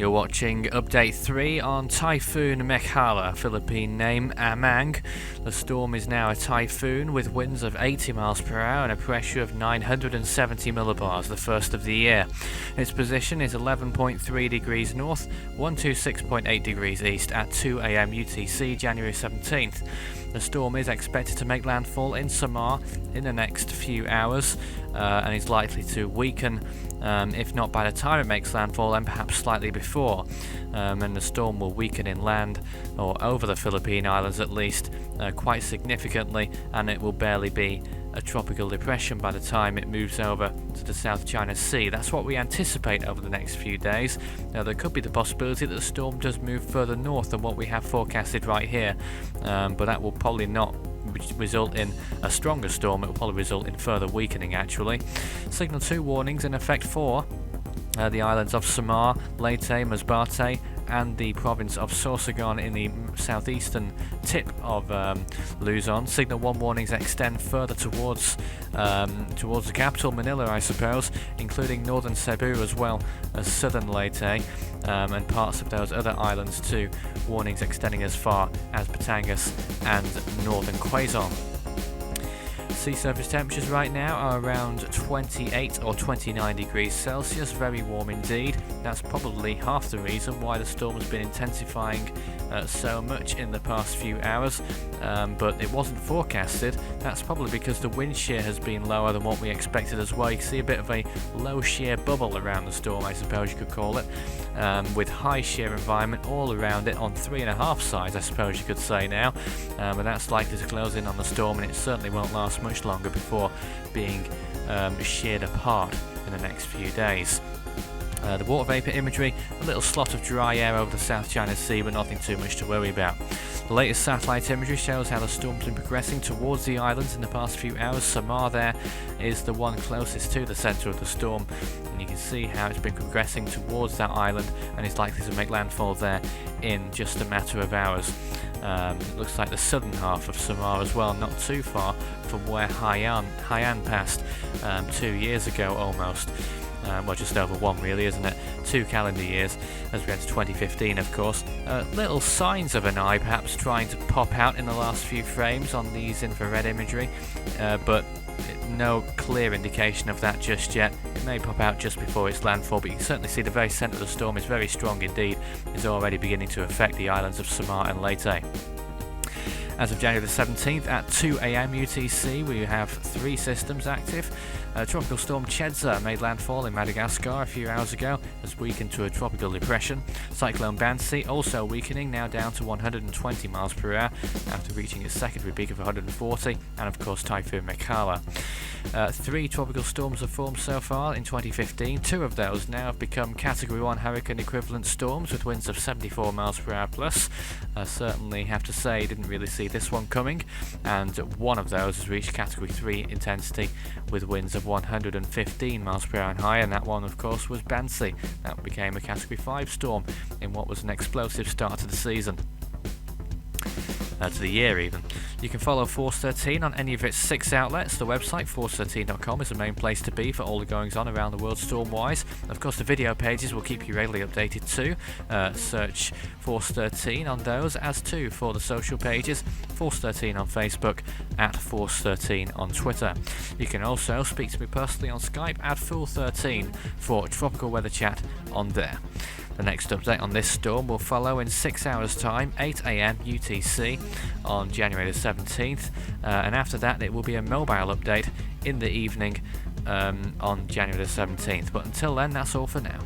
You're watching Update 3 on Typhoon Amang, Philippine name Amang. The storm is now a typhoon with winds of 80 miles per hour and a pressure of 970 millibars, the first of the year. Its position is 11.3 degrees north, 126.8 degrees east at 2 a.m. UTC, January 17th. The storm is expected to make landfall in Samar in the next few hours and is likely to weaken, if not by the time it makes landfall, then perhaps slightly before. And the storm will weaken inland, or over the Philippine Islands at least, quite significantly, and it will barely be a tropical depression by the time it moves over to the South China Sea. That's what we anticipate over the next few days. Now, there could be the possibility that the storm does move further north than what we have forecasted right here, but that will probably not result in a stronger storm. It will probably result in further weakening, actually. Signal 2 warnings in effect for the islands of Samar, Leyte, Masbate and the province of Sorsogon in the southeastern tip of Luzon. Signal 1 warnings extend further towards the capital, Manila, I suppose, including northern Cebu as well as southern Leyte and parts of those other islands too. Warnings extending as far as Batangas and northern Quezon. Sea surface temperatures right now are around 28 or 29 degrees Celsius, very warm indeed. That's probably half the reason why the storm has been intensifying so much in the past few hours, but it wasn't forecasted. That's probably because the wind shear has been lower than what we expected as well. You can see a bit of a low shear bubble around the storm, I suppose you could call it, with high shear environment all around it on 3.5 sides, I suppose you could say now, and that's likely to close in on the storm, and it certainly won't last much longer before being sheared apart in the next few days. The water vapour imagery, a little slot of dry air over the South China Sea, but nothing too much to worry about. The latest satellite imagery shows how the storm's been progressing towards the islands in the past few hours. Samar there is the one closest to the centre of the storm, and you can see how it's been progressing towards that island and is likely to make landfall there in just a matter of hours. It looks like the southern half of Samar as well, not too far from where Haiyan passed 2 years ago almost. Well, just over one really, isn't it? 2 calendar years as we enter 2015, of course. Little signs of an eye perhaps trying to pop out in the last few frames on these infrared imagery, but no clear indication of that just yet. It may pop out just before its landfall, but you can certainly see the very centre of the storm is very strong indeed. It's already beginning to affect the islands of Samar and Leyte. As of January the 17th at 2 a.m. UTC, we have 3 systems active. Tropical storm Chedza made landfall in Madagascar a few hours ago, has weakened to a tropical depression. Cyclone Bansi also weakening, now down to 120 miles per hour after reaching its secondary peak of 140, and of course Typhoon Amang. 3 tropical storms have formed so far in 2015. 2 of those now have become Category 1 hurricane equivalent storms with winds of 74 miles per hour plus. Certainly have to say, didn't really see this one coming, and one of those has reached Category 3 intensity with winds of 115 miles per hour and higher, and that one of course was Bansi. That became a Category 5 storm in what was an explosive start to the season. To the year even. You can follow Force 13 on any of its 6 outlets. The website force13.com is the main place to be for all the goings on around the world storm-wise. Of course, the video pages will keep you regularly updated too. Search Force 13 on those, as too for the social pages, Force 13 on Facebook, at Force 13 on Twitter. You can also speak to me personally on Skype at Fool13 for tropical weather chat on there. The next update on this storm will follow in 6 hours time, 8 a.m. UTC on January the 17th, and after that it will be a mobile update in the evening on January the 17th. But until then, that's all for now.